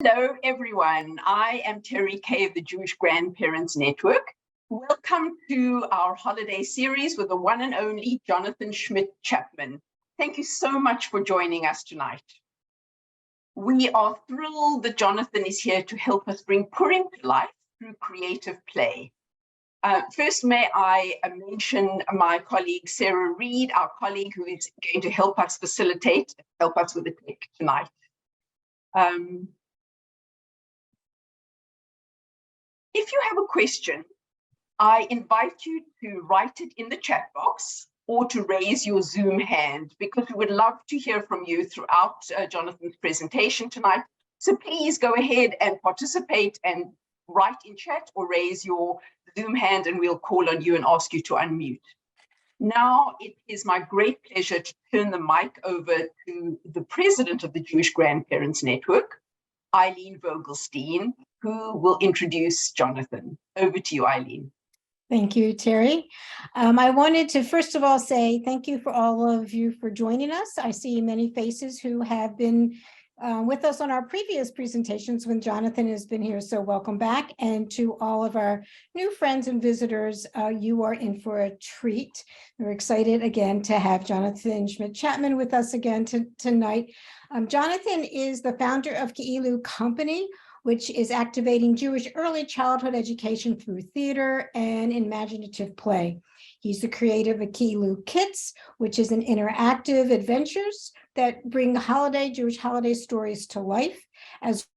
Hello, everyone. I am Terry Kay of the Jewish Grandparents Network. Welcome to our holiday series with the one and only Jonathan Shmidt Chapman. Thank you so much for joining us tonight. We are thrilled that Jonathan is here to help us bring Purim to life through creative play. First, may I mention my colleague, Sarah Reed, our colleague who is going to help us with the tech tonight. If you have a question, I invite you to write it in the chat box or to raise your Zoom hand, because we would love to hear from you throughout Jonathan's presentation tonight. So please go ahead and participate and write in chat or raise your Zoom hand, and we'll call on you and ask you to unmute. Now it is my great pleasure to turn the mic over to the president of the Jewish Grandparents Network, Eileen Vogelstein, who will introduce Jonathan. Over to you, Eileen. Thank you, Terry. I wanted to first of all say thank you for all of you for joining us. I see many faces who have been with us on our previous presentations when Jonathan has been here, so welcome back. And to all of our new friends and visitors, you are in for a treat. We're excited again to have Jonathan Shmidt Chapman with us again tonight. Jonathan is the founder of Ki'ilu Company, which is activating Jewish early childhood education through theater and imaginative play. He's the creator of Ki'ilu Kits, which is an interactive adventures that bring Jewish holiday stories to life, as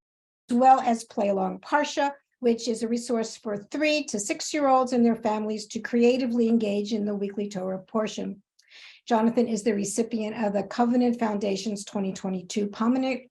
well as Play Along Parsha, which is a resource for 3 to 6-year-olds and their families to creatively engage in the weekly Torah portion. Jonathan is the recipient of the Covenant Foundation's 2022 Pominate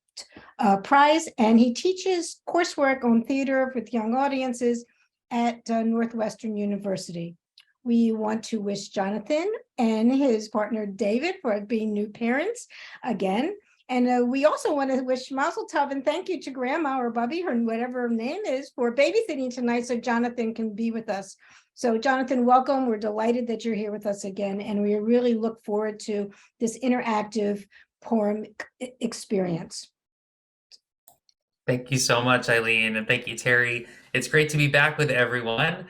Prize, and he teaches coursework on theater with young audiences at Northwestern University. We want to wish Jonathan and his partner David for being new parents again. And we also want to wish Mazel Tov and thank you to Grandma or Bubby, her whatever her name is, for babysitting tonight so Jonathan can be with us. So Jonathan, welcome. We're delighted that you're here with us again, and we really look forward to this interactive Purim experience. Thank you so much, Eileen, and thank you, Terry. It's great to be back with everyone.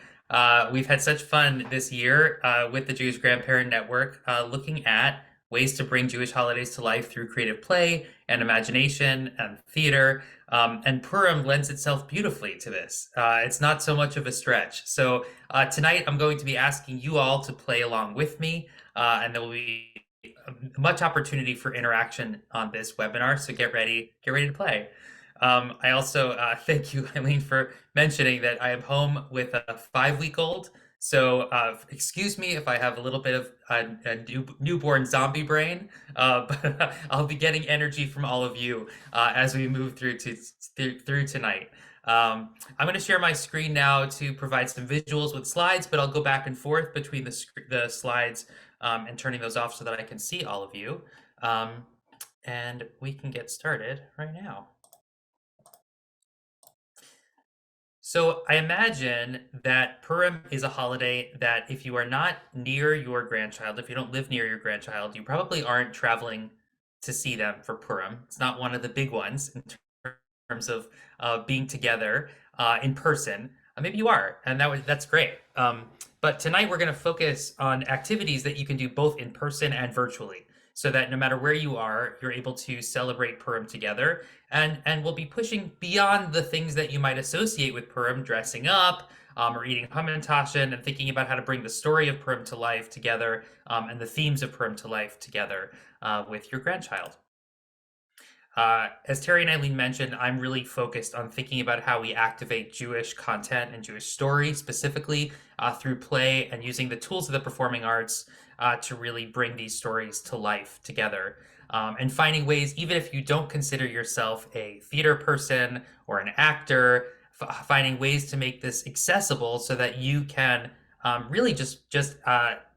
We've had such fun this year with the Jewish Grandparent Network, looking at ways to bring Jewish holidays to life through creative play and imagination and theater. And Purim lends itself beautifully to this. It's not so much of a stretch. So tonight I'm going to be asking you all to play along with me, and there will be much opportunity for interaction on this webinar. So get ready to play. I also thank you, Eileen, for mentioning that I am home with a 5-week-old. So excuse me if I have a little bit of a newborn zombie brain, but I'll be getting energy from all of you as we move through tonight. I'm going to share my screen now to provide some visuals with slides, but I'll go back and forth between the slides and turning those off so that I can see all of you. And we can get started right now. So I imagine that Purim is a holiday that if you are not near your grandchild, if you don't live near your grandchild, you probably aren't traveling to see them for Purim. It's not one of the big ones in terms of being together in person. Maybe you are, and that's great. But tonight we're going to focus on activities that you can do both in person and virtually, so that no matter where you are, you're able to celebrate Purim together. And we'll be pushing beyond the things that you might associate with Purim, dressing up or eating Hamantaschen, and thinking about how to bring the story of Purim to life together and the themes of Purim to life together with your grandchild. As Terry and Eileen mentioned, I'm really focused on thinking about how we activate Jewish content and Jewish story specifically through play and using the tools of the performing arts to really bring these stories to life together. And finding ways, even if you don't consider yourself a theater person or an actor, finding ways to make this accessible so that you can really just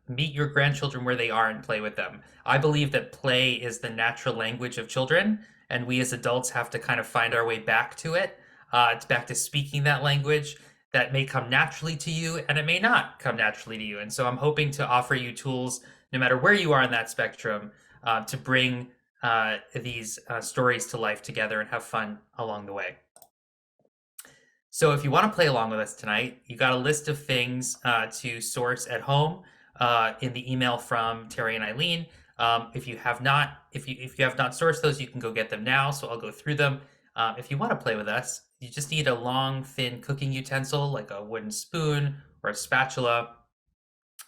meet your grandchildren where they are and play with them. I believe that play is the natural language of children, and we as adults have to kind of find our way back to it. It's back to speaking that language that may come naturally to you, and it may not come naturally to you. And so I'm hoping to offer you tools, no matter where you are in that spectrum, to bring these stories to life together and have fun along the way. So if you want to play along with us tonight, you got a list of things to source at home in the email from Terry and Eileen. If you have not sourced those, you can go get them now. So I'll go through them. If you want to play with us, you just need a long, thin cooking utensil like a wooden spoon or a spatula,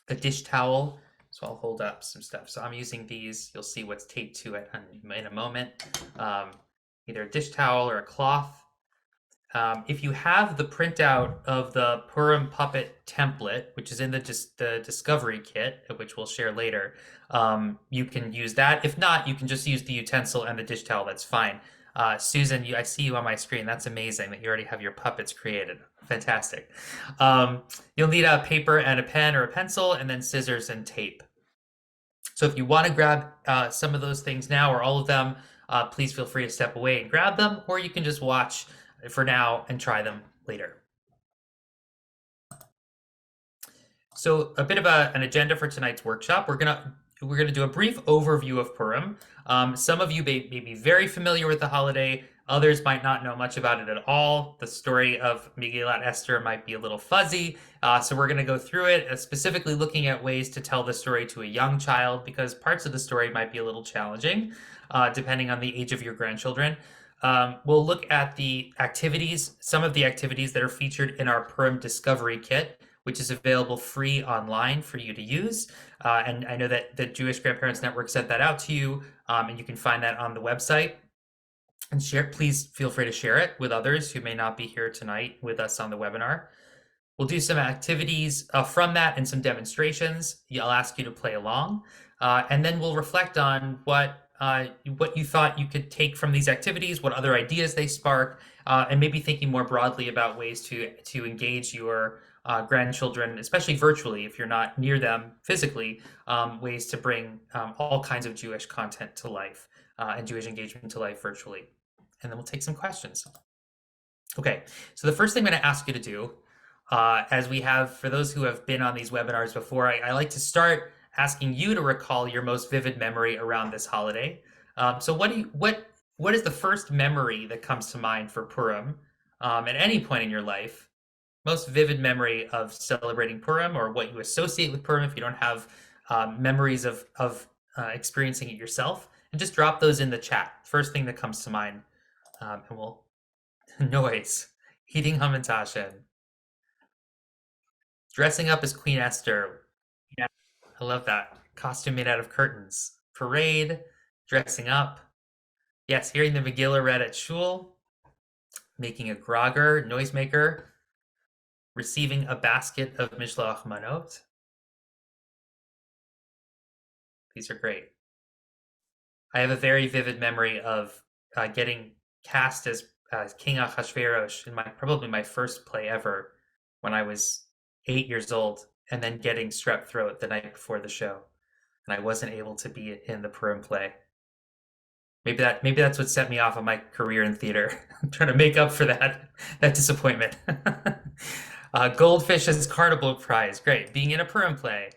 a dish towel. So I'll hold up some stuff. So I'm using these. You'll see what's taped to it in a moment. Either a dish towel or a cloth. If you have the printout of the Purim puppet template, which is in the discovery kit, which we'll share later, you can use that. If not, you can just use the utensil and the dish towel. That's fine. Susan, I see you on my screen. That's amazing that you already have your puppets created. Fantastic. You'll need a paper and a pen or a pencil, and then scissors and tape. So if you want to grab some of those things now or all of them, please feel free to step away and grab them, or you can just watch for now and try them later. So a bit of an agenda for tonight's workshop. We're gonna do a brief overview of Purim. Some of you may be very familiar with the holiday. Others might not know much about it at all. The story of Megillat Esther might be a little fuzzy. So we're going to go through it, specifically looking at ways to tell the story to a young child, because parts of the story might be a little challenging, depending on the age of your grandchildren. We'll look at the activities, some of the activities that are featured in our Purim Discovery Kit, which is available free online for you to use. And I know that the Jewish Grandparents Network sent that out to you, and you can find that on the website. And please feel free to share it with others who may not be here tonight with us on the webinar. We'll do some activities from that and some demonstrations. I'll ask you to play along. And then we'll reflect on what you thought you could take from these activities, what other ideas they spark, and maybe thinking more broadly about ways to engage your grandchildren, especially virtually if you're not near them physically, ways to bring all kinds of Jewish content to life and Jewish engagement to life virtually. And then we'll take some questions. Okay, so the first thing I'm going to ask you to do, as we have, for those who have been on these webinars before, I like to start asking you to recall your most vivid memory around this holiday. So what is the first memory that comes to mind for Purim at any point in your life? Most vivid memory of celebrating Purim, or what you associate with Purim if you don't have memories of experiencing it yourself, and just drop those in the chat. First thing that comes to mind. And we'll noise, eating Hamantaschen, dressing up as Queen Esther. Yeah, I love that. Costume made out of curtains. Parade, dressing up. Yes, hearing the Megillah read at shul, making a grogger, noisemaker, receiving a basket of Mishloach Manot. These are great. I have a very vivid memory of getting cast as King Achashverosh in probably my first play ever when I was 8 years old, and then getting strep throat the night before the show, and I wasn't able to be in the Purim play. Maybe that's what set me off on my career in theater. I'm trying to make up for that disappointment. Goldfish as Carnival Prize, great. Being in a Purim play.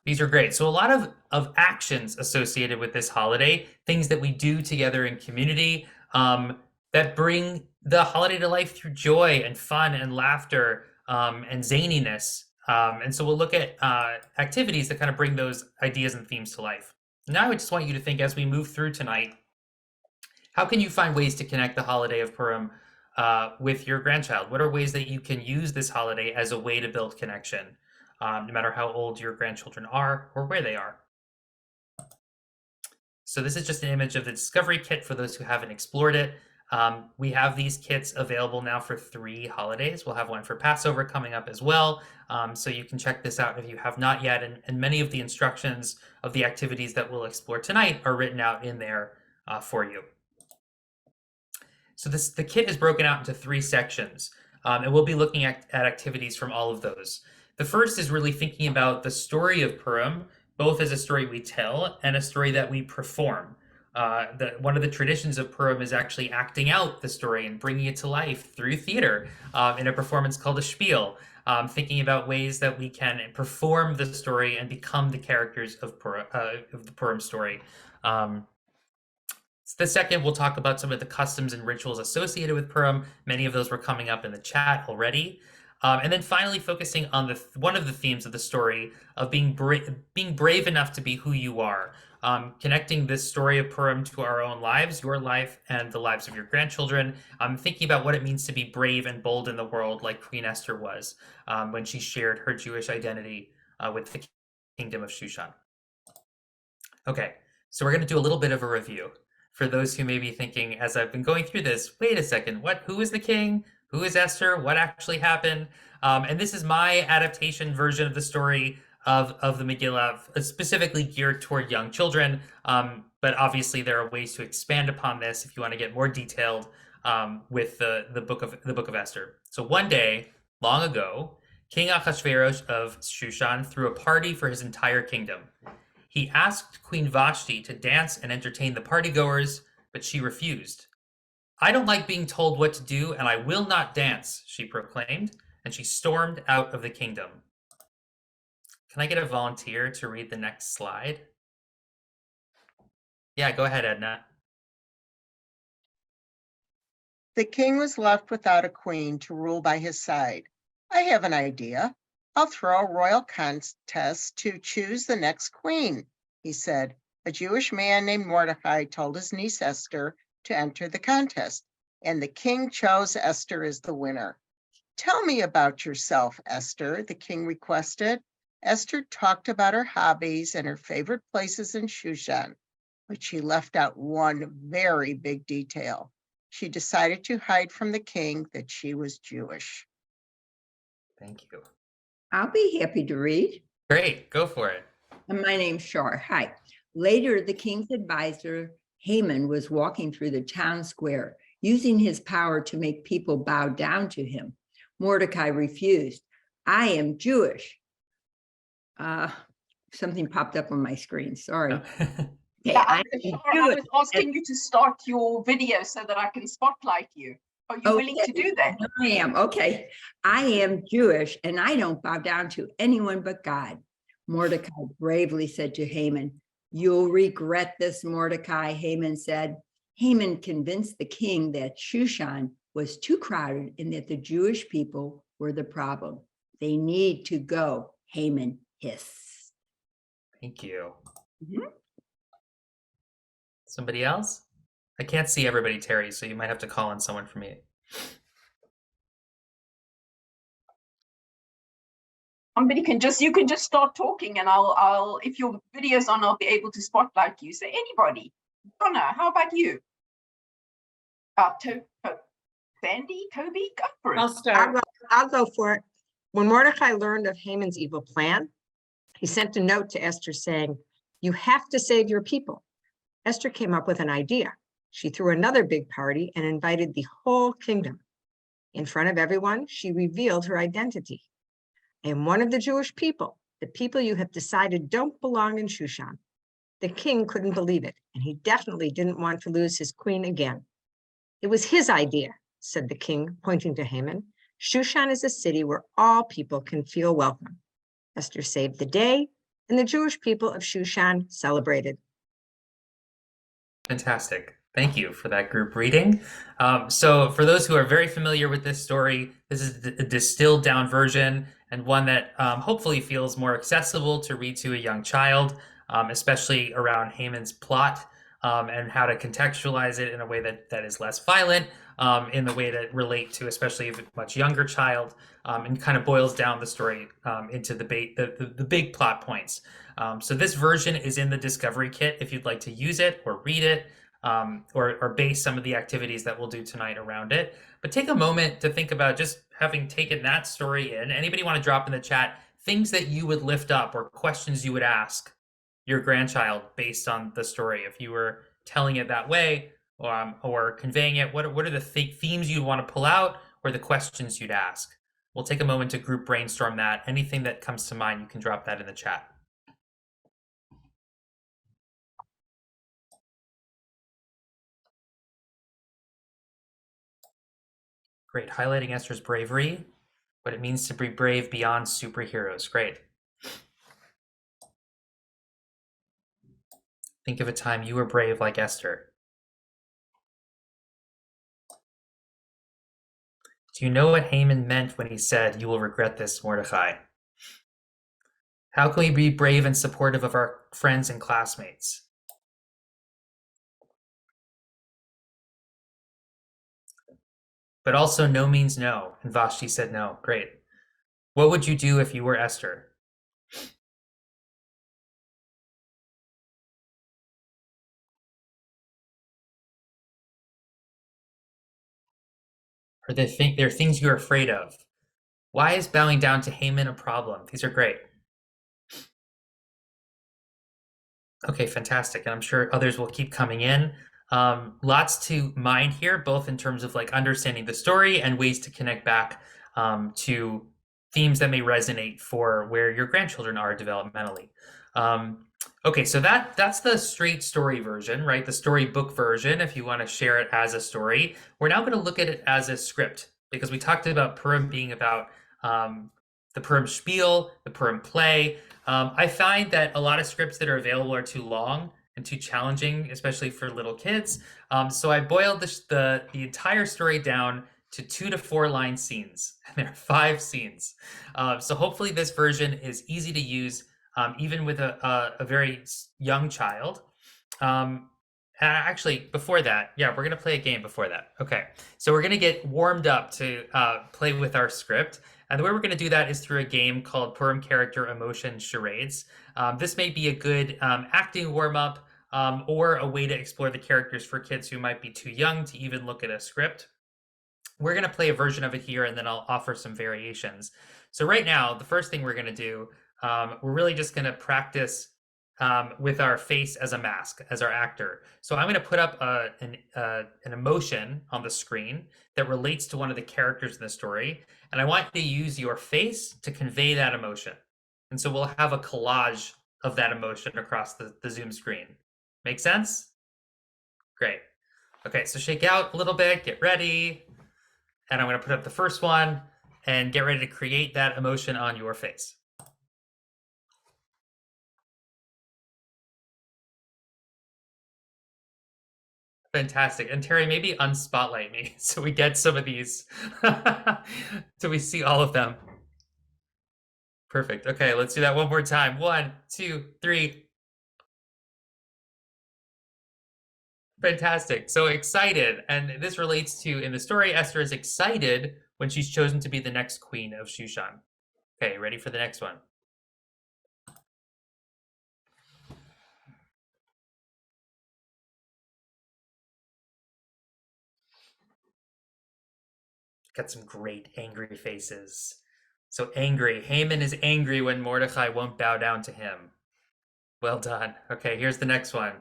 These are great. So a lot of actions associated with this holiday, things that we do together in community that bring the holiday to life through joy and fun and laughter and zaniness. And so we'll look at activities that kind of bring those ideas and themes to life. Now I just want you to think, as we move through tonight, how can you find ways to connect the holiday of Purim with your grandchild? What are ways that you can use this holiday as a way to build connection? No matter how old your grandchildren are or where they are. So this is just an image of the Discovery Kit for those who haven't explored it. We have these kits available now for 3 holidays. We'll have one for Passover coming up as well. So you can check this out if you have not yet. And many of the instructions of the activities that we'll explore tonight are written out in there for you. So the kit is broken out into 3 sections. And we'll be looking at activities from all of those. The first is really thinking about the story of Purim, both as a story we tell and a story that we perform. One of the traditions of Purim is actually acting out the story and bringing it to life through theater in a performance called a Shpiel, thinking about ways that we can perform the story and become the characters of the Purim story. The second, we'll talk about some of the customs and rituals associated with Purim. Many of those were coming up in the chat already. And then finally focusing on one of the themes of the story of being brave enough to be who you are. Connecting this story of Purim to our own lives, your life and the lives of your grandchildren. Thinking about what it means to be brave and bold in the world like Queen Esther was when she shared her Jewish identity with the kingdom of Shushan. Okay, so we're going to do a little bit of a review. For those who may be thinking, as I've been going through this, wait a second, who is the king? Who is Esther? What actually happened? And this is my adaptation version of the story of the Megillah, specifically geared toward young children. But obviously there are ways to expand upon this if you want to get more detailed with the book of Esther. So one day, long ago, King Ahasuerus of Shushan threw a party for his entire kingdom. He asked Queen Vashti to dance and entertain the partygoers, but she refused. I don't like being told what to do, and I will not dance, she proclaimed, and she stormed out of the kingdom. Can I get a volunteer to read the next slide? Yeah, go ahead, Edna. The king was left without a queen to rule by his side. I have an idea. I'll throw a royal contest to choose the next queen, he said. A Jewish man named Mordecai told his niece Esther to enter the contest, and the king chose Esther as the winner. Tell me about yourself, Esther, the king requested. Esther talked about her hobbies and her favorite places in Shushan, but she left out one very big detail. She decided to hide from the king that she was Jewish. Thank you. I'll be happy to read. Great, go for it. And my name's Shar. Hi. Later, the king's advisor, Haman, was walking through the town square, using his power to make people bow down to him. Mordecai refused. I am Jewish. Something popped up on my screen. Sorry. Okay, Yeah, I was asking you to start your video so that I can spotlight you. Are you willing to do that? I am. Okay. I am Jewish and I don't bow down to anyone but God. Mordecai bravely said to Haman, "You'll regret this, Mordecai," Haman said. Haman convinced the king that Shushan was too crowded and that the Jewish people were the problem. They need to go, Haman hissed. Thank you. Mm-hmm. Somebody else? I can't see everybody, Terry, so you might have to call on someone for me. Somebody you can just start talking, and I'll if your video's on, I'll be able to spotlight you. So anybody. Donna, how about you? Sandy, Toby, go for it. I'll start. I'll go for it. When Mordecai learned of Haman's evil plan, he sent a note to Esther saying, "You have to save your people." Esther came up with an idea. She threw another big party and invited the whole kingdom. In front of everyone, she revealed her identity. "I am one of the Jewish people, the people you have decided don't belong in Shushan." The king couldn't believe it, and he definitely didn't want to lose his queen again. "It was his idea," said the king, pointing to Haman. "Shushan is a city where all people can feel welcome." Esther saved the day, and the Jewish people of Shushan celebrated. Fantastic. Thank you for that group reading. So for those who are very familiar with this story, this is a distilled down version and one that hopefully feels more accessible to read to a young child, especially around Haman's plot and how to contextualize it in a way that is less violent, in the way that relate to especially a much younger child, and kind of boils down the story into the big plot points. So this version is in the Discovery Kit if you'd like to use it or read it, or base some of the activities that we'll do tonight around it. But take a moment to think about just having taken that story in. Anybody want to drop in the chat things that you would lift up or questions you would ask your grandchild based on the story? If you were telling it that way, or conveying it, what are the themes you'd want to pull out or the questions you'd ask? We'll take a moment to group brainstorm that. Anything that comes to mind, you can drop that in the chat. Great, highlighting Esther's bravery, what it means to be brave beyond superheroes. Great. Think of a time you were brave like Esther. Do you know what Haman meant when he said, "You will regret this, Mordecai"? How can we be brave and supportive of our friends and classmates? But also, no means no. And Vashti said no. Great. What would you do if you were Esther? Or there are things you're afraid of. Why is bowing down to Haman a problem? These are great. Okay, fantastic. And I'm sure others will keep coming in. Lots to mind here, both in terms of like understanding the story and ways to connect back to themes that may resonate for where your grandchildren are developmentally. Okay, so that's the straight story version, right? The storybook version, if you want to share it as a story. We're now going to look at it as a script because we talked about Purim being about the Purim Shpiel, the Purim play. I find that a lot of scripts that are available are too long and too challenging, especially for little kids. So I boiled the entire story down to 2 to 4 line scenes. There are 5 scenes. So hopefully this version is easy to use, even with a very young child. Actually, before that, yeah, we're going to play a game before that. Okay, so we're going to get warmed up to play with our script. And the way we're going to do that is through a game called Purim Character Emotion Charades. This may be a good acting warm-up or a way to explore the characters for kids who might be too young to even look at a script. We're going to play a version of it here, and then I'll offer some variations. So right now, the first thing we're going to do, we're really just going to practice with our face as a mask, as our actor. So I'm going to put up an emotion on the screen that relates to one of the characters in the story. And I want you to use your face to convey that emotion. And so we'll have a collage of that emotion across the Zoom screen. Make sense? Great. Okay, so shake out a little bit, get ready. And I'm going to put up the first one and get ready to create that emotion on your face. Fantastic. And Terry, maybe unspotlight me so we get some of these, so we see all of them. Perfect. Okay, let's do that one more time. 1, 2, 3. Fantastic. So excited. And this relates to, in the story, Esther is excited when she's chosen to be the next queen of Shushan. Okay, ready for the next one? Got some great angry faces. So angry. Haman is angry when Mordecai won't bow down to him. Well done. Okay, here's the next one.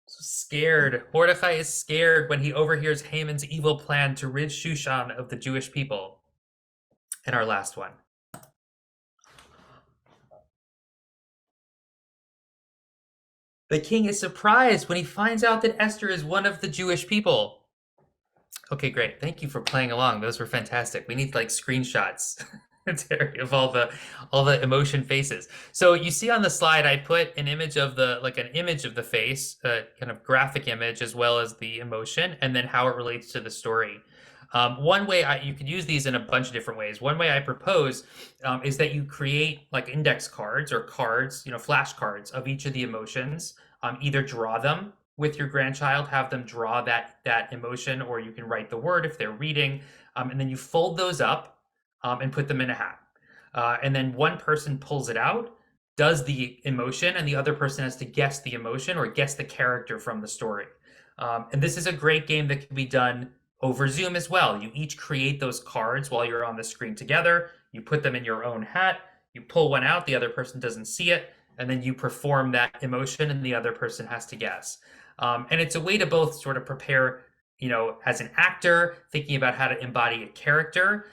So scared. Mordecai is scared when he overhears Haman's evil plan to rid Shushan of the Jewish people. And our last one. The king is surprised when he finds out that Esther is one of the Jewish people. Okay, great. Thank you for playing along. Those were fantastic. We need like screenshots of all the emotion faces. So you see on the slide, I put an image of the face, kind of graphic image, as well as the emotion, and then how it relates to the story. One way you could use these in a bunch of different ways. One way I propose is that you create like index cards or cards, flashcards of each of the emotions. Either draw them with your grandchild, have them draw that emotion, or you can write the word if they're reading, and then you fold those up and put them in a hat. And then one person pulls it out, does the emotion, and the other person has to guess the emotion or guess the character from the story. And this is a great game that can be done over Zoom as well. You each create those cards while you're on the screen together. You put them in your own hat. You pull one out, the other person doesn't see it, and then you perform that emotion and the other person has to guess. And it's a way to both sort of prepare, as an actor, thinking about how to embody a character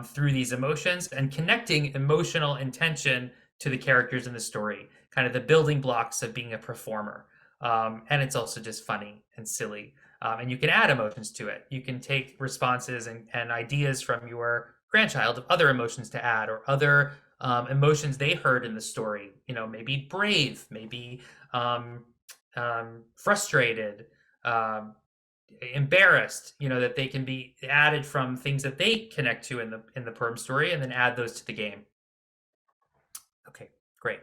through these emotions and connecting emotional intention to the characters in the story, kind of the building blocks of being a performer. And it's also just funny and silly. And you can add emotions to it. You can take responses and ideas from your grandchild of other emotions to add or other emotions they heard in the story. Maybe brave, maybe frustrated, embarrassed. That they can be added from things that they connect to in the Purim story, and then add those to the game. Okay, great.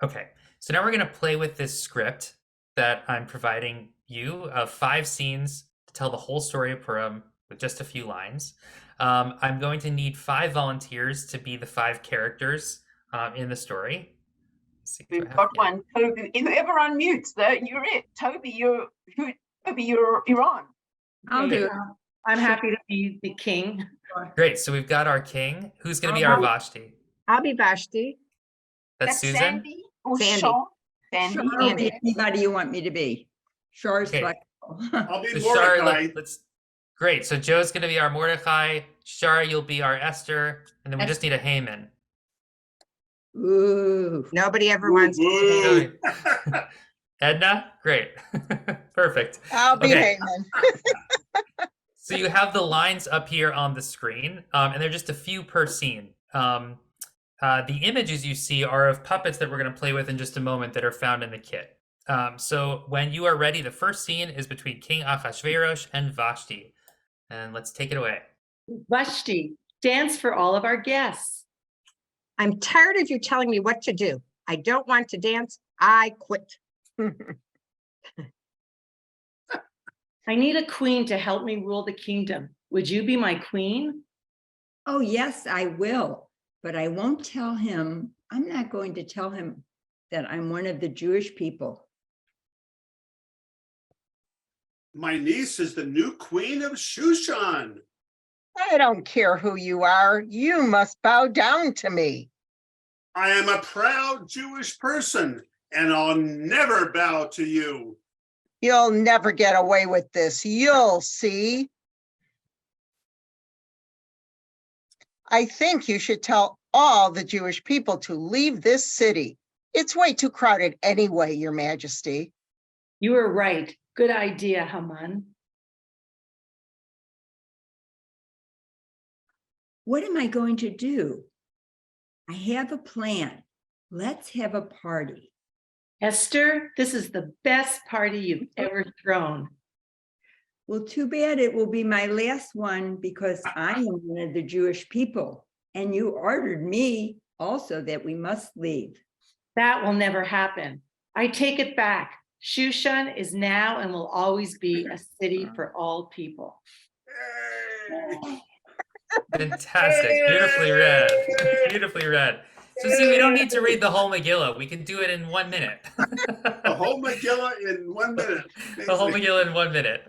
Okay, so now we're going to play with this script that I'm providing you of 5 scenes to tell the whole story of Purim with just a few lines. I'm going to need 5 volunteers to be the 5 characters in the story. Let's see, We've got one. Toby, whoever unmutes, you're it. Toby, you're on. I'll do it. I'm happy to be the king. Great. So we've got our king. Who's going to be our Vashti? I'll be Vashti. That's Susan. Sandy or Sandy. Sean? Sandy. Sure, I'll be anybody you want me to be. Sure, Okay. flexible. I'll be So Shar, Mordecai. great. So Joe's going to be our Mordecai. Shar, you'll be our Esther, and then we just need a Haman. Ooh. Nobody ever wants to Woo. Edna, great, perfect. I'll be Okay. Haman. So you have the lines up here on the screen, and they're just a few per scene. The images you see are of puppets that we're going to play with in just a moment that are found in the kit. So when you are ready, the first scene is between King Achashverosh and Vashti. And let's take it away. Vashti, dance for all of our guests. I'm tired of you telling me what to do. I don't want to dance. I quit. I need a queen to help me rule the kingdom. Would you be my queen? Oh, yes, I will. But I won't tell him. I'm not going to tell him that I'm one of the Jewish people. My niece is the new queen of Shushan. I don't care who you are. You must bow down to me. I am a proud Jewish person, and I'll never bow to you. You'll never get away with this. You'll see. I think you should tell all the Jewish people to leave this city. It's way too crowded anyway, Your Majesty. You are right. Good idea, Haman. What am I going to do? I have a plan. Let's have a party. Esther, this is the best party you've ever thrown. Well, too bad it will be my last one because I am one of the Jewish people. And you ordered me also that we must leave. That will never happen. I take it back. Shushan is now and will always be a city for all people. Yay. Fantastic. Beautifully read. Beautifully read. So see, we don't need to read the whole Megillah. We can do it in 1 minute. The whole Megillah in 1 minute. The whole Megillah in 1 minute.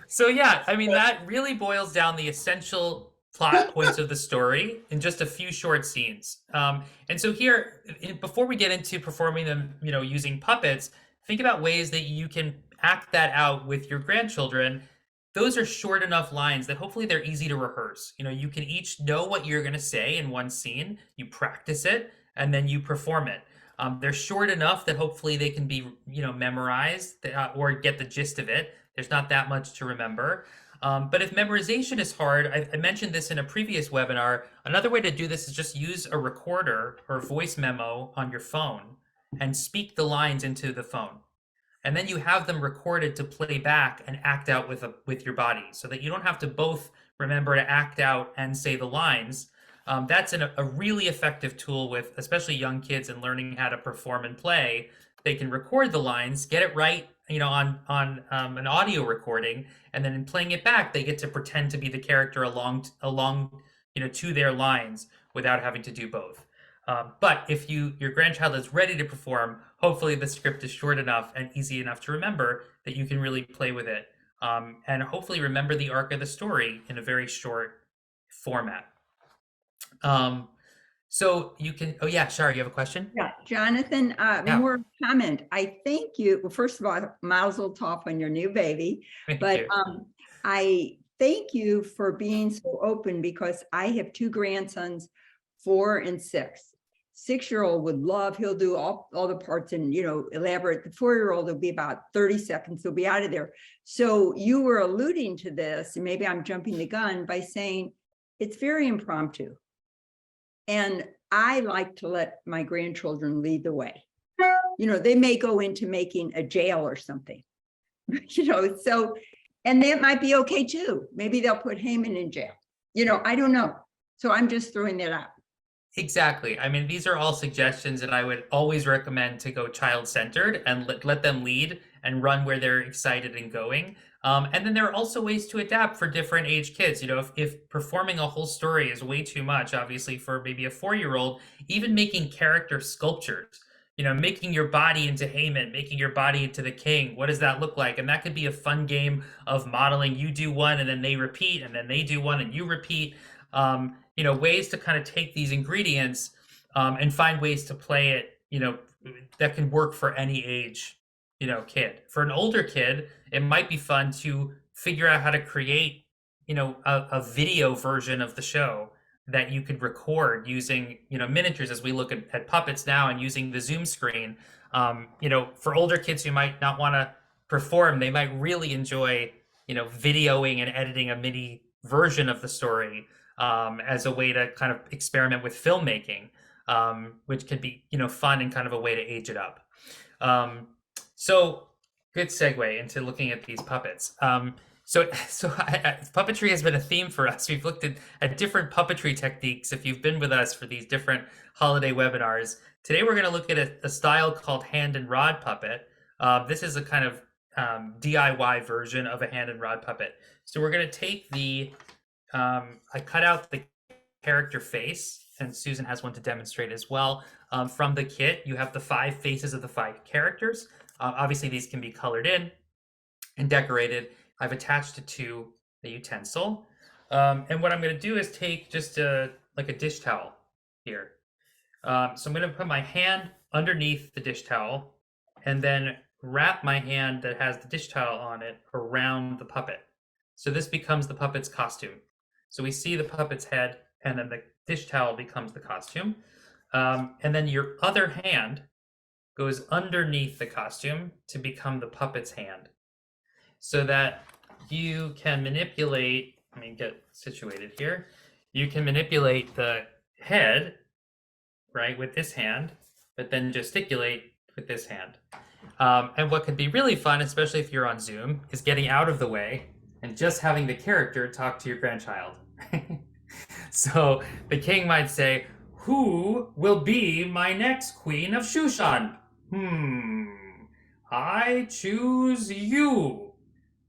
So yeah, I mean, that really boils down the essential plot points of the story in just a few short scenes. And so here, before we get into performing them, using puppets, think about ways that you can act that out with your grandchildren. Those are short enough lines that hopefully they're easy to rehearse. You can each know what you're going to say in one scene, you practice it, and then you perform it. They're short enough that hopefully they can be, memorized or get the gist of it. There's not that much to remember. But if memorization is hard, I mentioned this in a previous webinar, another way to do this is just use a recorder or voice memo on your phone and speak the lines into the phone. And then you have them recorded to play back and act out with your body so that you don't have to both remember to act out and say the lines. That's a really effective tool with especially young kids and learning how to perform and play. They can record the lines, get it right, on an audio recording, and then in playing it back, they get to pretend to be the character along to their lines without having to do both. But if your grandchild is ready to perform, hopefully the script is short enough and easy enough to remember that you can really play with it, and hopefully remember the arc of the story in a very short format. So you can, oh yeah, Shar, you have a question? Yeah, Jonathan, more comment. I thank you. Well, first of all, mazel tov on your new baby, but I thank you for being so open because I have 2 grandsons, 4 and 6. 6-year-old would love, he'll do all the parts and, elaborate. The 4-year-old will be about 30 seconds, he'll be out of there. So you were alluding to this, and maybe I'm jumping the gun by saying it's very impromptu. And I like to let my grandchildren lead the way. They may go into making a jail or something, so, and that might be okay too. Maybe they'll put Haman in jail. I don't know. So I'm just throwing that out. Exactly. I mean, these are all suggestions, and I would always recommend to go child-centered and let them lead and run where they're excited and going. And then there are also ways to adapt for different age kids. If performing a whole story is way too much, obviously for maybe a 4-year-old, even making character sculptures, making your body into Haman, making your body into the king. What does that look like? And that could be a fun game of modeling. You do one and then they repeat, and then they do one and you repeat. Ways to kind of take these ingredients and find ways to play it, that can work for any age, kid. For an older kid, it might be fun to figure out how to create, a video version of the show that you could record using, miniatures, as we look at puppets now, and using the Zoom screen. For older kids who might not want to perform, they might really enjoy, videoing and editing a mini version of the story as a way to kind of experiment with filmmaking, which could be, fun and kind of a way to age it up. So good segue into looking at these puppets. So puppetry has been a theme for us. We've looked at different puppetry techniques. If you've been with us for these different holiday webinars, today we're going to look at a style called hand and rod puppet. This is a kind of DIY version of a hand and rod puppet. So we're going to take I cut out the character face, and Susan has one to demonstrate as well. From the kit, you have the 5 faces of the 5 characters. Obviously, these can be colored in and decorated. I've attached it to the utensil. And what I'm going to do is take just like a dish towel here. So I'm going to put my hand underneath the dish towel and then wrap my hand that has the dish towel on it around the puppet. So this becomes the puppet's costume. So we see the puppet's head, and then the dish towel becomes the costume. And then your other hand goes underneath the costume to become the puppet's hand, so that you can manipulate, let me get situated here. You can manipulate the head, right, with this hand, but then gesticulate with this hand. And what could be really fun, especially if you're on Zoom, is getting out of the way and just having the character talk to your grandchild. So the king might say, "Who will be my next queen of Shushan? I choose you."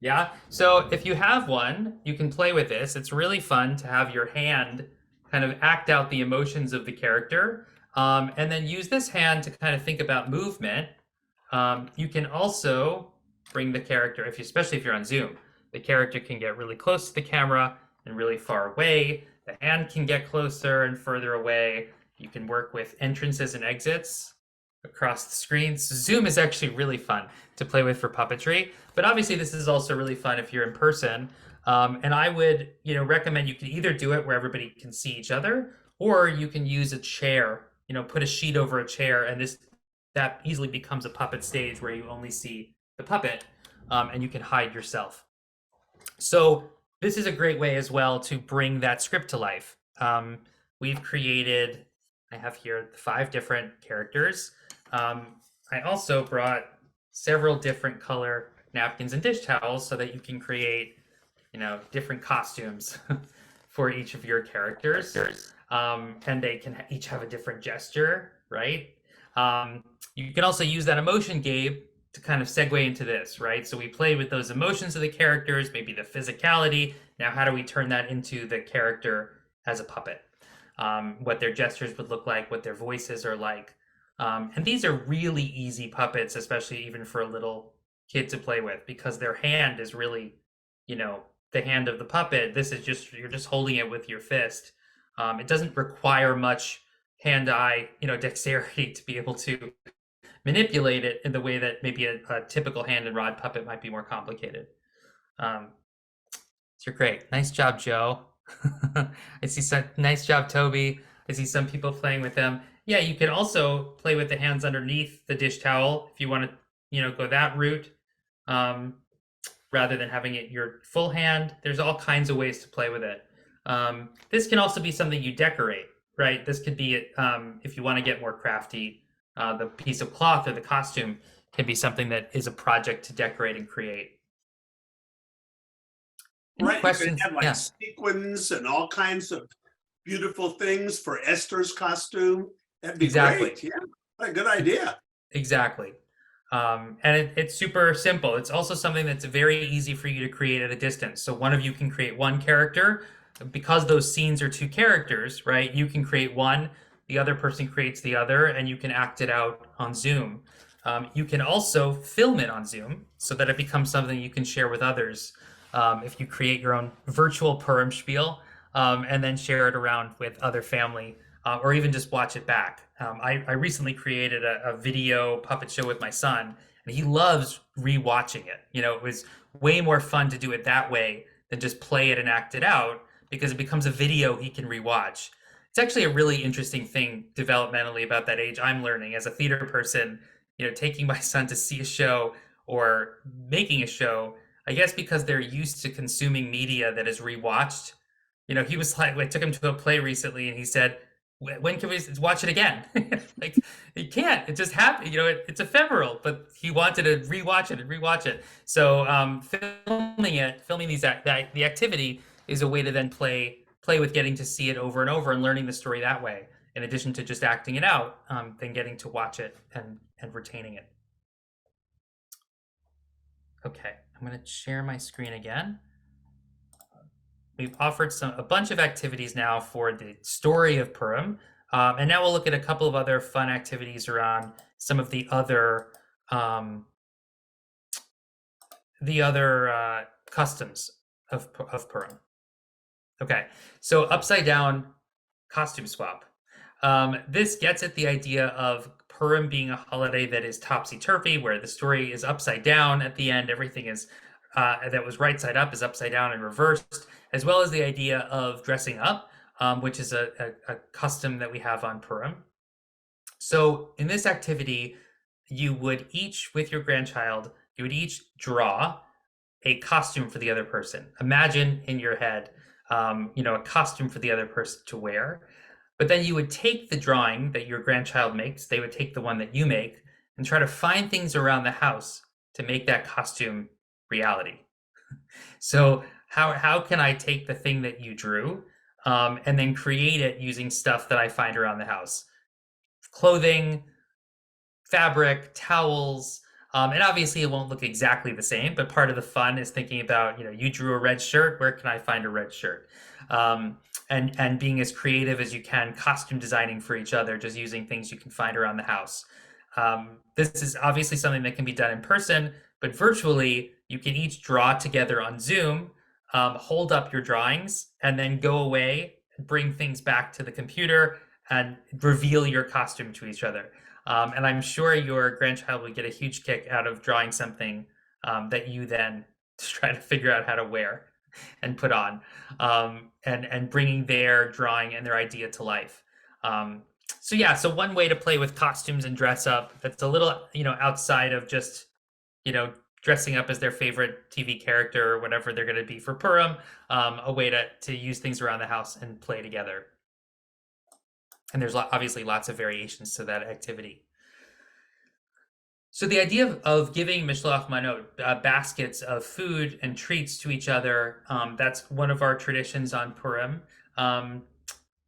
Yeah, so if you have one, you can play with this. It's really fun to have your hand kind of act out the emotions of the character, and then use this hand to kind of think about movement. You can also bring the character, especially if you're on Zoom, the character can get really close to the camera and really far away. The hand can get closer and further away. You can work with entrances and exits across the screens. Zoom is actually really fun to play with for puppetry, but obviously this is also really fun if you're in person. And I would, recommend you can either do it where everybody can see each other, or you can use a chair, put a sheet over a chair, and that easily becomes a puppet stage where you only see the puppet, and you can hide yourself. So this is a great way as well to bring that script to life. We've created, I have here 5 different characters. I also brought several different color napkins and dish towels so that you can create, different costumes for each of your characters. And they can each have a different gesture, right? You can also use that emotion, Gabe, to kind of segue into this, right? So we played with those emotions of the characters, maybe the physicality. Now, how do we turn that into the character as a puppet? What their gestures would look like, what their voices are like. And these are really easy puppets, especially even for a little kid to play with, because their hand is really, the hand of the puppet. This is you're just holding it with your fist. It doesn't require much hand-eye, dexterity to be able to manipulate it in the way that maybe a typical hand and rod puppet might be more complicated. So great. Nice job, Joe. I see nice job, Toby. I see some people playing with them. Yeah, you can also play with the hands underneath the dish towel if you want to, go that route, rather than having it your full hand. There's all kinds of ways to play with it. This can also be something you decorate, right? This could be, if you want to get more crafty, the piece of cloth or the costume can be something that is a project to decorate and create. Any Right, questions? you could have like Yeah. sequins and all kinds of beautiful things for Esther's costume. That'd be Exactly. great. Yeah, what a good idea. Exactly. And it's super simple. It's also something that's very easy for you to create at a distance. So one of you can create one character. Because those scenes are two characters, right? You can create one, the other person creates the other, and you can act it out on Zoom. You can also film it on Zoom so that it becomes something you can share with others. If you create your own virtual Purim Shpiel, and then share it around with other family, or even just watch it back. I recently created a video puppet show with my son, and he loves rewatching it. You know, it was way more fun to do it that way than just play it and act it out, because it becomes a video he can rewatch. It's actually a really interesting thing developmentally about that age. I'm learning as a theater person, you know, taking my son to see a show or making a show, I guess because they're used to consuming media that is rewatched. You know, he was like, I took him to a play recently and he said, when can we watch it again? Like, he can't, it just happened, you know, it's ephemeral, but he wanted to rewatch it and rewatch it. So filming the activity is a way to then play with getting to see it over and over and learning the story that way, in addition to just acting it out, then getting to watch it and retaining it. Okay, I'm going to share my screen again. We've offered a bunch of activities now for the story of Purim, and now we'll look at a couple of other fun activities around some of the other customs of Purim. Okay, so upside down costume swap. This gets at the idea of Purim being a holiday that is topsy-turvy, where the story is upside down at the end. Everything is that was right side up is upside down and reversed, as well as the idea of dressing up, which is a custom that we have on Purim. So in this activity, you would each, with your grandchild, you would each draw a costume for the other person. Imagine in your head, you know, a costume for the other person to wear. But then you would take the drawing that your grandchild makes, they would take the one that you make, and try to find things around the house to make that costume reality. So how can I take the thing that you drew, and then create it using stuff that I find around the house? Clothing, fabric, towels, and obviously it won't look exactly the same, but part of the fun is thinking about, you know, you drew a red shirt, where can I find a red shirt? And being as creative as you can, costume designing for each other, just using things you can find around the house. This is obviously something that can be done in person, but virtually you can each draw together on Zoom, hold up your drawings, and then go away, bring things back to the computer, and reveal your costume to each other. And I'm sure your grandchild would get a huge kick out of drawing something that you then try to figure out how to wear and put on, and bringing their drawing and their idea to life. So yeah, so one way to play with costumes and dress up that's a little, you know, outside of just, you know, dressing up as their favorite TV character or whatever they're going to be for Purim, a way to use things around the house and play together. And there's obviously lots of variations to that activity. So the idea of giving Mishloach Manot, baskets of food and treats to each other, that's one of our traditions on Purim.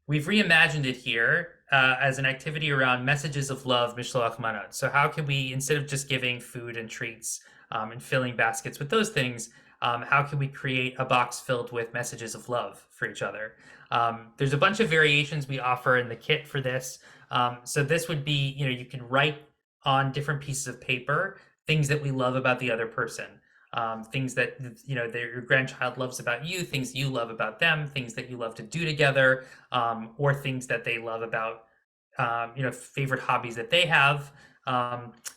We've reimagined it here as an activity around messages of love, Mishloach Manot. So how can we, instead of just giving food and treats and filling baskets with those things, how can we create a box filled with messages of love for each other? There's a bunch of variations we offer in the kit for this. So this would be, you know, you can write on different pieces of paper things that we love about the other person, things that, you know, your grandchild loves about you, things you love about them, things that you love to do together, or things that they love about, you know, favorite hobbies that they have.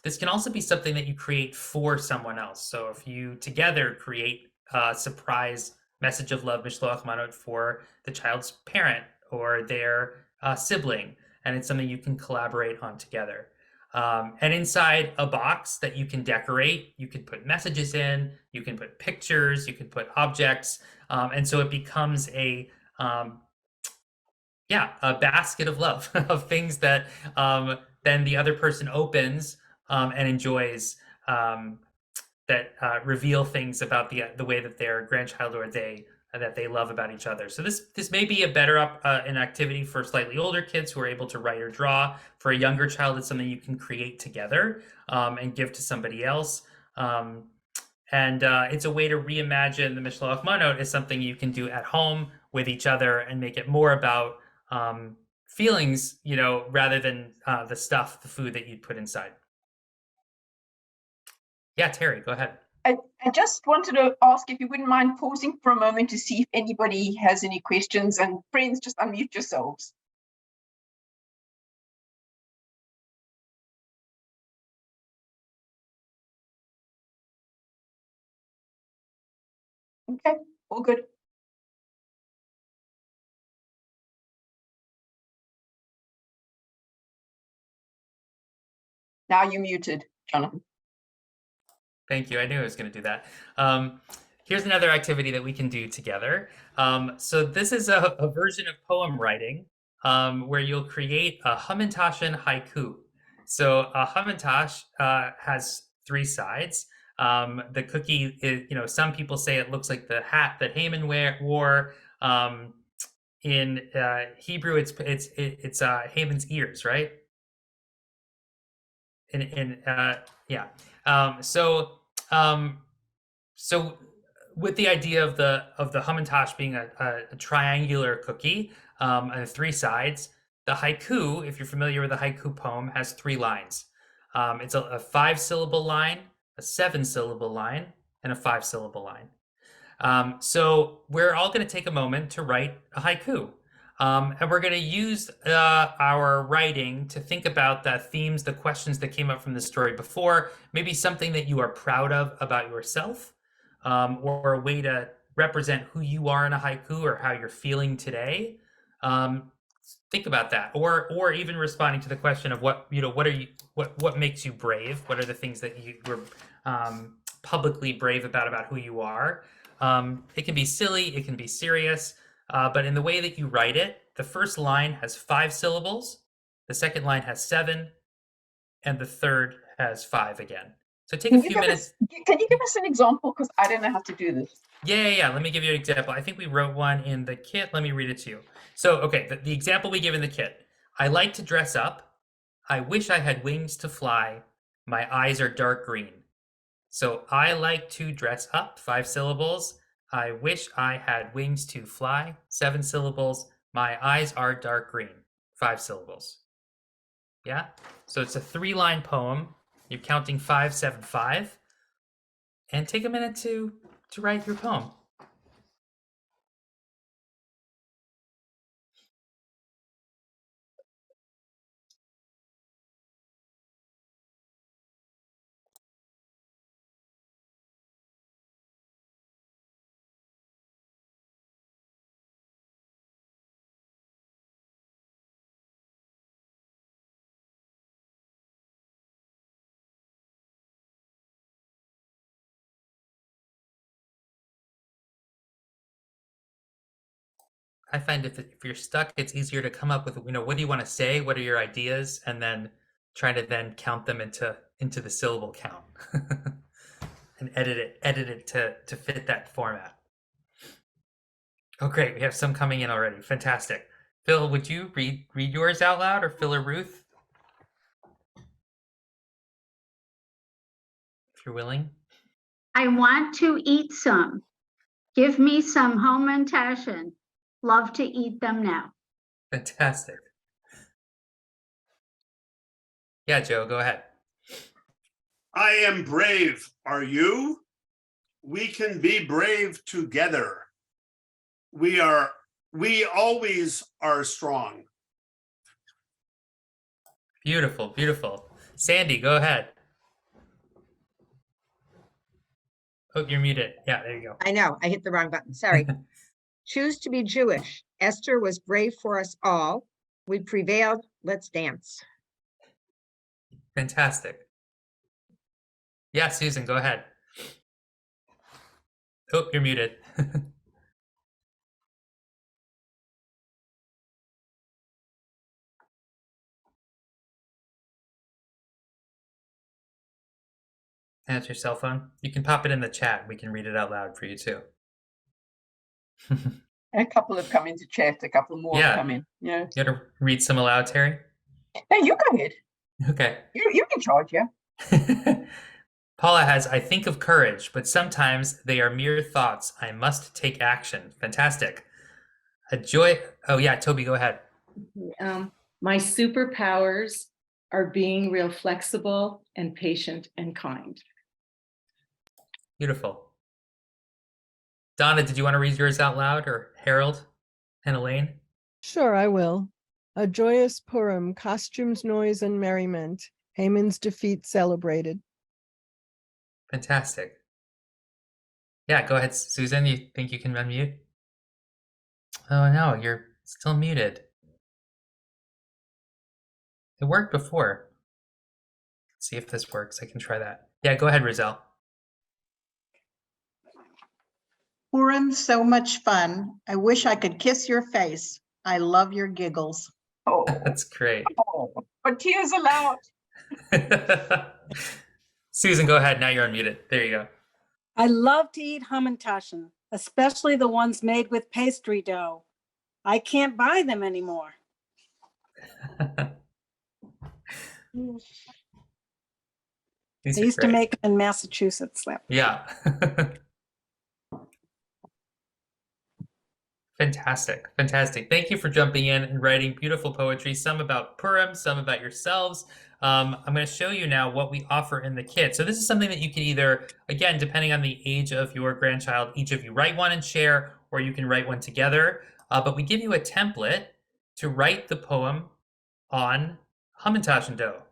This can also be something that you create for someone else. So if you together create a surprise message of love, Mishloach Manot, for the child's parent or their sibling, and it's something you can collaborate on together. And inside a box that you can decorate, you can put messages in, you can put pictures, you can put objects, and so it becomes a yeah, a basket of love of things that then the other person opens and enjoys, that reveal things about the way that their grandchild or they that they love about each other. So this may be a better an activity for slightly older kids who are able to write or draw. For a younger child, it's something you can create together and give to somebody else. And it's a way to reimagine the Mishloach Manot as something you can do at home with each other and make it more about feelings, rather than the stuff, the food that you'd put inside. Yeah, Terry, go ahead. I just wanted to ask if you wouldn't mind pausing for a moment to see if anybody has any questions, and friends, just unmute yourselves. Okay, all good. Now you're muted, Jonathan. Thank you. I knew I was going to do that. Here's another activity that we can do together. So this is a version of poem writing where you'll create a Hamantaschen Haiku. So a Hamantash has 3 sides. The cookie is, some people say it looks like the hat that Haman wore. In Hebrew, it's Haman's ears, right? Yeah. So with the idea of the Hamantash being a triangular cookie and 3 sides, the haiku, if you're familiar with a haiku poem, has 3 lines. It's a 5-syllable line, a 7-syllable line, and a 5-syllable line. So we're all going to take a moment to write a haiku. And we're going to use our writing to think about the themes, the questions that came up from the story before, maybe something that you are proud of about yourself, or a way to represent who you are in a haiku or how you're feeling today. Think about that, or even responding to the question of what makes you brave? What are the things that you were publicly brave about who you are? It can be silly, it can be serious. But in the way that you write it, the first line has 5 syllables, the second line has 7, and the third has 5 again. So take a few minutes. Can you give us an example? Because I don't know how to do this. Yeah. Let me give you an example. I think we wrote one in the kit. Let me read it to you. So, okay, the example we give in the kit. I like to dress up. I wish I had wings to fly. My eyes are dark green. So I like to dress up, 5 syllables. I wish I had wings to fly, 7 syllables. My eyes are dark green, 5 syllables. Yeah? So it's a 3-line poem. You're counting 5, 7, 5. And take a minute to write your poem. I find if you're stuck, it's easier to come up with, what do you want to say? What are your ideas? And then try to then count them into the syllable count and edit it to fit that format. Oh, great. We have some coming in already. Fantastic. Phil, would you read yours out loud, or Phil or Ruth? If you're willing. I want to eat some. Give me some Hamantaschen. Love to eat them now. Fantastic. Yeah, Joe, go ahead. I am brave. Are you? We can be brave together. We always are strong. Beautiful, beautiful. Sandy, go ahead. Oh, you're muted. Yeah, there you go. I know, I hit the wrong button. Sorry. Choose to be Jewish. Esther was brave for us all. We prevailed. Let's dance. Fantastic. Yeah, Susan, go ahead. Oh, you're muted. And that's your cell phone. You can pop it in the chat. We can read it out loud for you too. A couple have come into chat, a couple more have Yeah. come in. Yeah. You want to read some aloud, Terry? No, you go ahead. Okay. You can charge, yeah. Paula has, I think of courage, but sometimes they are mere thoughts. I must take action. Fantastic. A joy. Oh, yeah, Toby, go ahead. My superpowers are being real flexible and patient and kind. Beautiful. Donna, did you want to read yours out loud, or Harold and Elaine? Sure, I will. A joyous Purim, costumes, noise, and merriment. Haman's defeat celebrated. Fantastic. Yeah, go ahead, Susan. You think you can unmute? Oh, no, you're still muted. It worked before. Let's see if this works. I can try that. Yeah, go ahead, Rizal. Purim, so much fun. I wish I could kiss your face. I love your giggles. Oh, That's great. but tears allowed. Susan, go ahead. Now you're unmuted. There you go. I love to eat Hamantaschen, especially the ones made with pastry dough. I can't buy them anymore. These They are used to great. make them in Massachusetts. Yeah. Fantastic. Fantastic. Thank you for jumping in and writing beautiful poetry, some about Purim, some about yourselves. I'm going to show you now what we offer in the kit. So this is something that you can either, again, depending on the age of your grandchild, each of you write one and share, or you can write one together. But we give you a template to write the poem on Hamantaschen dough.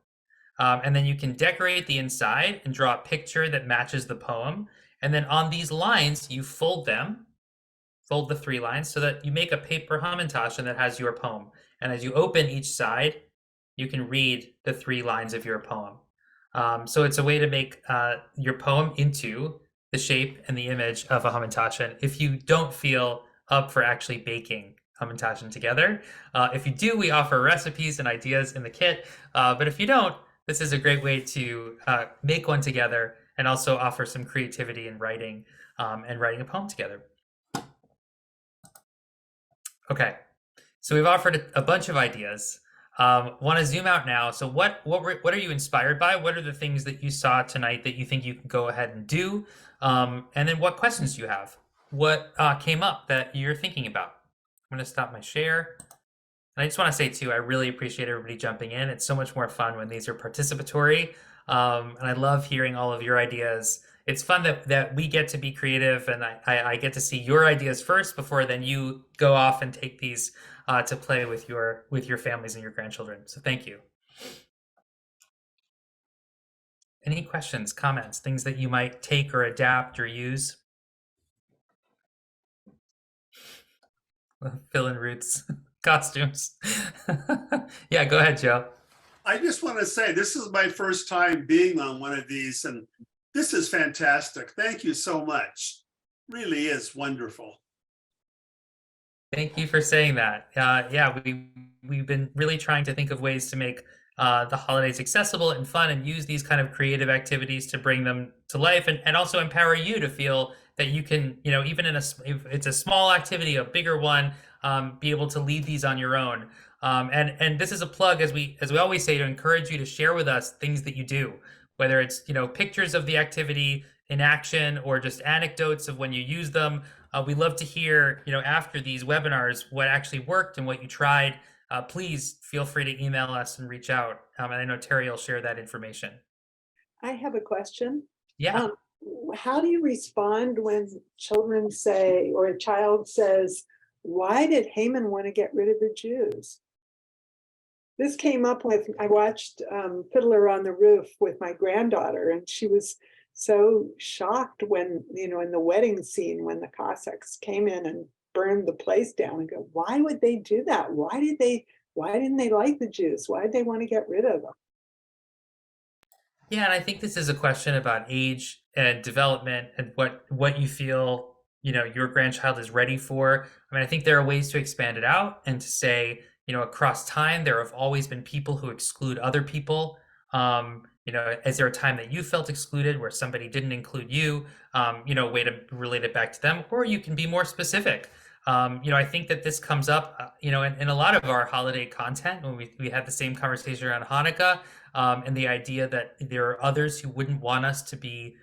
And then you can decorate the inside and draw a picture that matches the poem. And then on these lines, you fold them, fold the 3 lines so that you make a paper Hamantaschen that has your poem. And as you open each side, you can read the 3 lines of your poem. So it's a way to make your poem into the shape and the image of a Hamantaschen if you don't feel up for actually baking Hamantaschen together. If you do, we offer recipes and ideas in the kit. But if you don't, this is a great way to make one together and also offer some creativity in writing and writing a poem together. Okay, so we've offered a bunch of ideas. Want to zoom out now. So what are you inspired by? What are the things that you saw tonight that you think you can go ahead and do? And then what questions do you have? What came up that you're thinking about? I'm going to stop my share. And I just want to say too, I really appreciate everybody jumping in. It's so much more fun when these are participatory. And I love hearing all of your ideas. It's fun that we get to be creative, and I get to see your ideas first before then you go off and take these to play with your families and your grandchildren. So thank you. Any questions, comments, things that you might take or adapt or use? Fill in roots, costumes. Yeah, go ahead, Joe. I just want to say this is my first time being on one of these, and this is fantastic. Thank you so much. Really is wonderful. Thank you for saying that. Yeah, we've been really trying to think of ways to make the holidays accessible and fun, and use these kind of creative activities to bring them to life, and also empower you to feel that you can, even if it's a small activity, a bigger one, be able to lead these on your own. And this is a plug, as we always say, to encourage you to share with us things that you do, whether it's pictures of the activity in action or just anecdotes of when you use them. We love to hear, after these webinars, what actually worked and what you tried. Please feel free to email us and reach out. And I know Terry will share that information. I have a question. Yeah. How do you respond when children say, or a child says, why did Haman want to get rid of the Jews? This came up with, I watched Fiddler on the Roof with my granddaughter, and she was so shocked when, in the wedding scene, when the Cossacks came in and burned the place down, and go, why would they do that? Why didn't they like the Jews? Why did they want to get rid of them? Yeah, and I think this is a question about age and development and what you feel, your grandchild is ready for. I mean, I think there are ways to expand it out and to say, across time, there have always been people who exclude other people. Is there a time that you felt excluded where somebody didn't include you? A way to relate it back to them, or you can be more specific. I think that this comes up, in a lot of our holiday content when we had the same conversation around Hanukkah, and the idea that there are others who wouldn't want us to be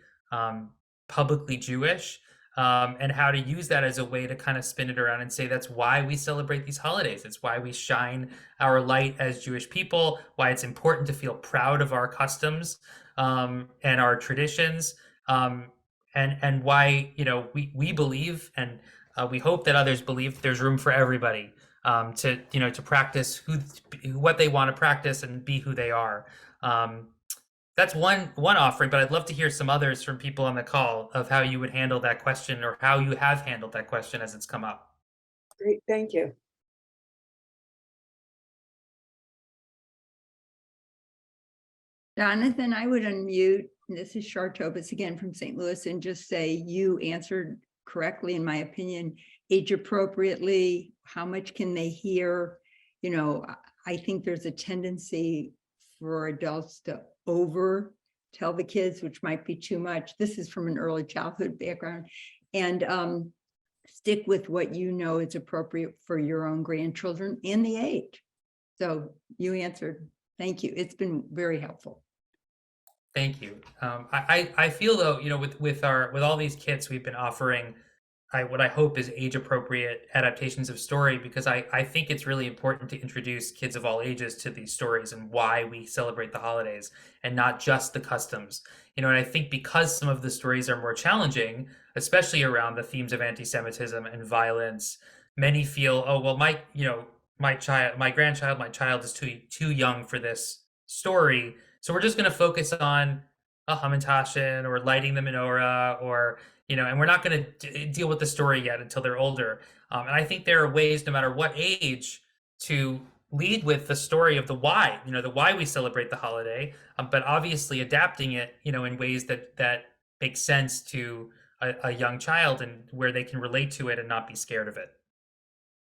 publicly Jewish, and how to use that as a way to kind of spin it around and say that's why we celebrate these holidays. It's why we shine our light as Jewish people, why it's important to feel proud of our customs and our traditions, and why we believe and we hope that others believe there's room for everybody to practice what they want to practice and be who they are. That's one offering, but I'd love to hear some others from people on the call of how you would handle that question or how you have handled that question as it's come up. Great, thank you. Jonathan, I would unmute. This is Chartobus again from St. Louis, and just say you answered correctly, in my opinion, age appropriately. How much can they hear? I think there's a tendency for adults to over tell the kids, which might be too much. This is from an early childhood background, and stick with what is appropriate for your own grandchildren and the age. So you answered. Thank you. It's been very helpful. Thank you. I feel though, with all these kits we've been offering, what I hope is age appropriate adaptations of story, because I think it's really important to introduce kids of all ages to these stories and why we celebrate the holidays and not just the customs. And I think because some of the stories are more challenging, especially around the themes of anti-Semitism and violence, many feel, oh, well, my child is too young for this story. So we're just going to focus on a Hamantaschen or lighting the menorah, or and we're not going to deal with the story yet until they're older. And I think there are ways, no matter what age, to lead with the story of the why, the why we celebrate the holiday, but obviously adapting it, in ways that make sense to a young child and where they can relate to it and not be scared of it.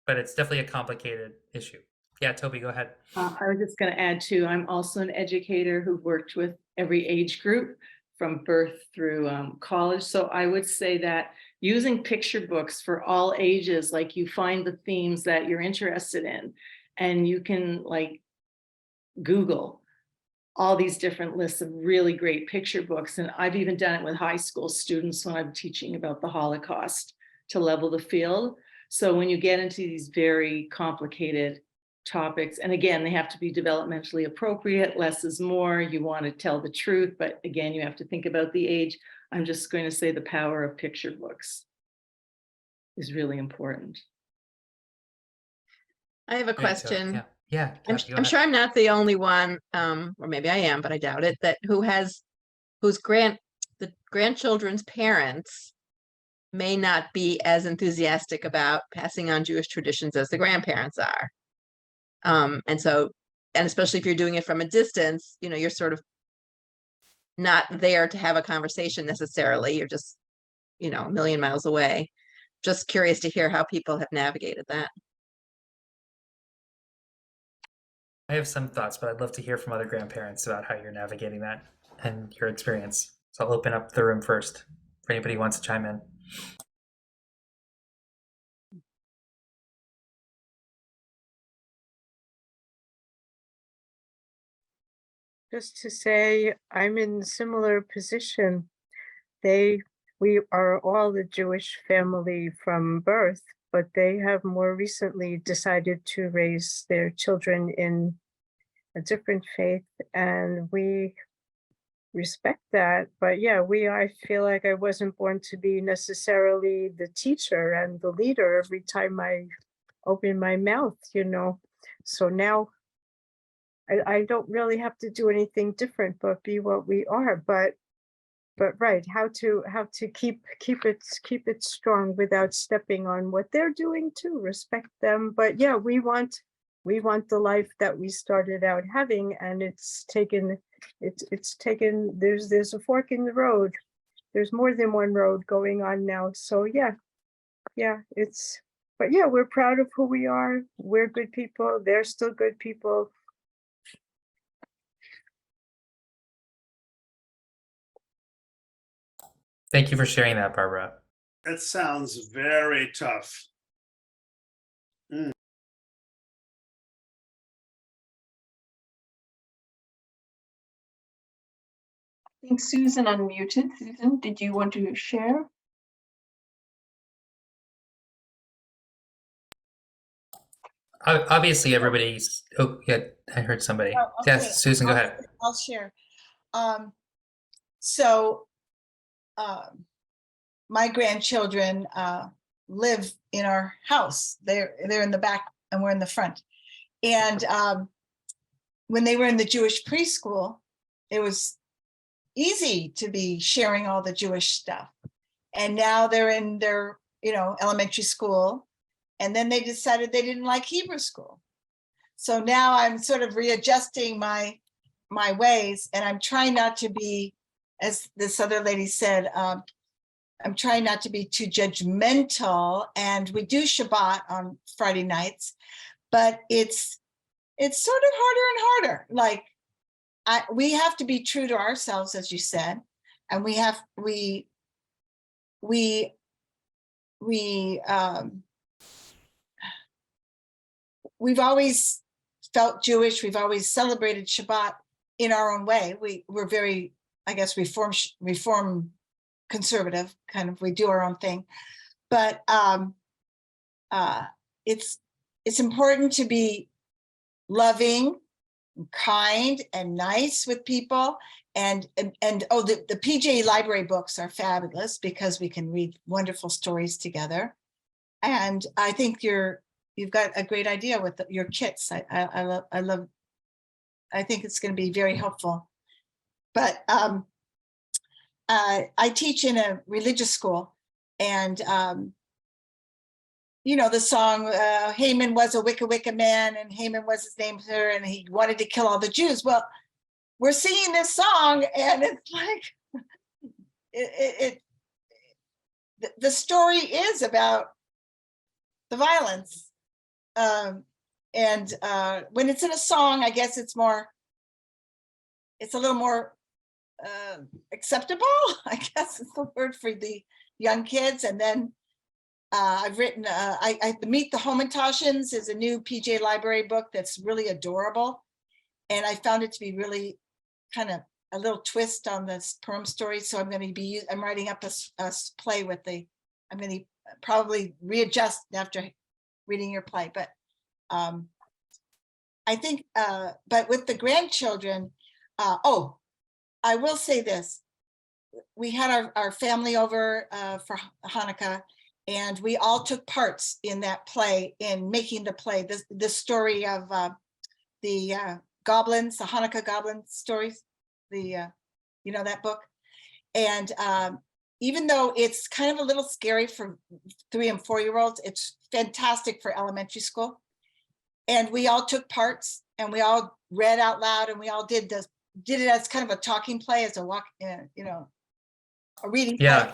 But it's definitely a complicated issue. Yeah, Toby, go ahead. I was just going to add too, I'm also an educator who worked with every age group from birth through college. So I would say that using picture books for all ages, like you find the themes that you're interested in, and you can Google all these different lists of really great picture books. And I've even done it with high school students when I'm teaching about the Holocaust to level the field. So when you get into these very complicated topics, and again, they have to be developmentally appropriate, less is more, you want to tell the truth, but again, you have to think about the age. I'm just going to say the power of picture books is really important. I have a question. Yeah. I'm sure I'm not the only one, or maybe I am, but I doubt it, that whose grandchildren's parents may not be as enthusiastic about passing on Jewish traditions as the grandparents are. And especially if you're doing it from a distance, you're sort of not there to have a conversation necessarily. You're just, a million miles away. Just curious to hear how people have navigated that. I have some thoughts, but I'd love to hear from other grandparents about how you're navigating that and your experience. So I'll open up the room first for anybody who wants to chime in. Just to say, I'm in a similar position. We are all a Jewish family from birth, but they have more recently decided to raise their children in a different faith, and we respect that. But yeah, I feel like I wasn't born to be necessarily the teacher and the leader every time I open my mouth, So now I don't really have to do anything different but be what we are. But right, how to keep it strong without stepping on what they're doing too. Respect them. But yeah, we want the life that we started out having, and it's taken there's a fork in the road. There's more than one road going on now. So yeah, but yeah, we're proud of who we are. We're good people. They're still good people. Thank you for sharing that, Barbara. That sounds very tough. I think Susan unmuted. Susan, did you want to share? Obviously, everybody's. Oh, yeah, I heard somebody. Oh, okay. Yes, Susan, go ahead. I'll share. So my grandchildren live in our house. They're in the back and we're in the front. And when they were in the Jewish preschool, it was easy to be sharing all the Jewish stuff. And now they're in their, elementary school. And then they decided they didn't like Hebrew school. So now I'm sort of readjusting my ways, and I'm trying not to be, as this other lady said, I'm trying not to be too judgmental. And we do Shabbat on Friday nights, but it's sort of harder and harder. Like we have to be true to ourselves, as you said, and we've always felt Jewish. We've always celebrated Shabbat in our own way. We're very, I guess, reform conservative, kind of, we do our own thing. But it's important to be loving, kind, and nice with people. And the PJ library books are fabulous because we can read wonderful stories together. And I think you've got a great idea with your kits. I love. I think it's going to be very helpful. But I teach in a religious school, and the song Haman was a wicked man, and Haman was his name, sir, and he wanted to kill all the Jews. Well, we're singing this song, and it's like the story is about the violence. And when it's in a song, I guess it's a little more acceptable, I guess is the word for the young kids. And then I've written, Meet the Hamantaschen is a new PJ library book that's really adorable. And I found it to be really kind of a little twist on this Purim story. So I'm writing up a play with I'm going to probably readjust after reading your play. But I think, but with the grandchildren, I will say this. We had our family over for Hanukkah, and we all took parts in that play, in making the play, the story of the goblins, the Hanukkah goblin stories, that book. And even though it's kind of a little scary for 3 and 4-year-olds, it's fantastic for elementary school. And we all took parts, and we all read out loud, and we all did it as kind of a talking play, as a reading play.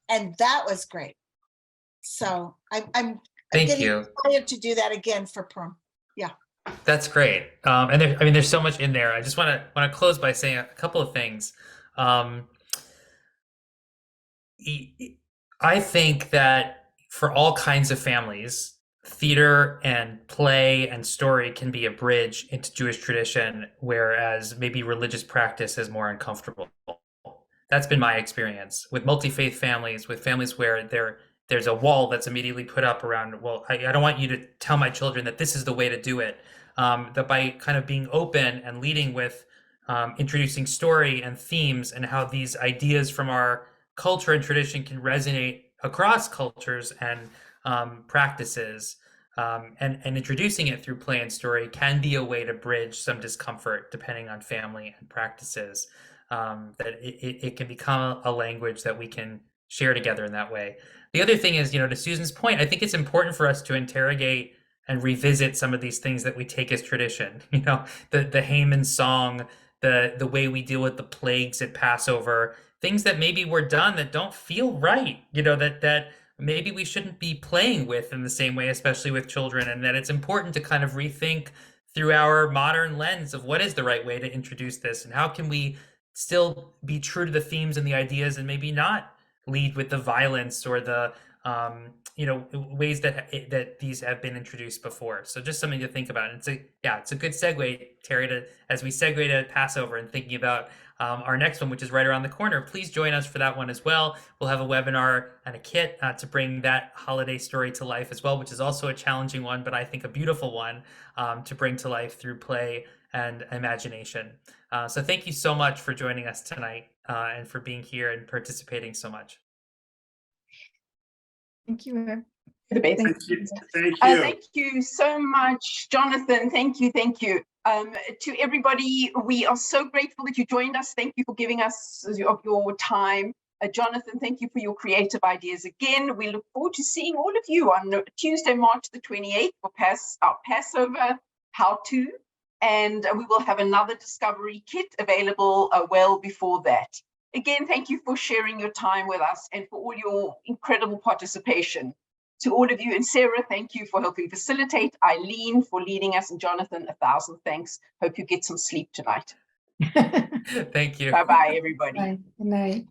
And that was great. So I'm getting inspired to do that again for Purim. Yeah. That's great. And there's so much in there. I just want to close by saying a couple of things. I think that for all kinds of families, theater and play and story can be a bridge into Jewish tradition, whereas maybe religious practice is more uncomfortable. That's been my experience with multi-faith families, with families where there's a wall that's immediately put up around, well, I don't want you to tell my children that this is the way to do it. That by kind of being open and leading with introducing story and themes, and how these ideas from our culture and tradition can resonate across cultures and practices, and introducing it through play and story can be a way to bridge some discomfort depending on family and practices, that it can become a language that we can share together in that way. The other thing is, to Susan's point, I think it's important for us to interrogate and revisit some of these things that we take as tradition. The Haman song, the way we deal with the plagues at Passover, things that maybe were done that don't feel right, that maybe we shouldn't be playing with in the same way, especially with children, and that it's important to kind of rethink through our modern lens of what is the right way to introduce this, and how can we still be true to the themes and the ideas, and maybe not lead with the violence or the ways that these have been introduced before. So just something to think about. And it's a good segue, Terry, as we segue to Passover and thinking about our next one, which is right around the corner. Please join us for that one as well. We'll have a webinar and a kit to bring that holiday story to life as well, which is also a challenging one, but I think a beautiful one to bring to life through play and imagination. So thank you so much for joining us tonight and for being here and participating so much. Thank you. Thank you. Thank you so much, Jonathan. Thank you. To everybody, we are so grateful that you joined us. Thank you for giving us of your time. Jonathan, thank you for your creative ideas again. We look forward to seeing all of you on Tuesday, March the 28th for our Passover how-to. And we will have another discovery kit available well before that. Again, thank you for sharing your time with us and for all your incredible participation. To all of you, and Sarah, thank you for helping facilitate, Eileen for leading us, and Jonathan, 1,000 thanks. Hope you get some sleep tonight. Thank you. Bye-bye, everybody. Bye. Good night.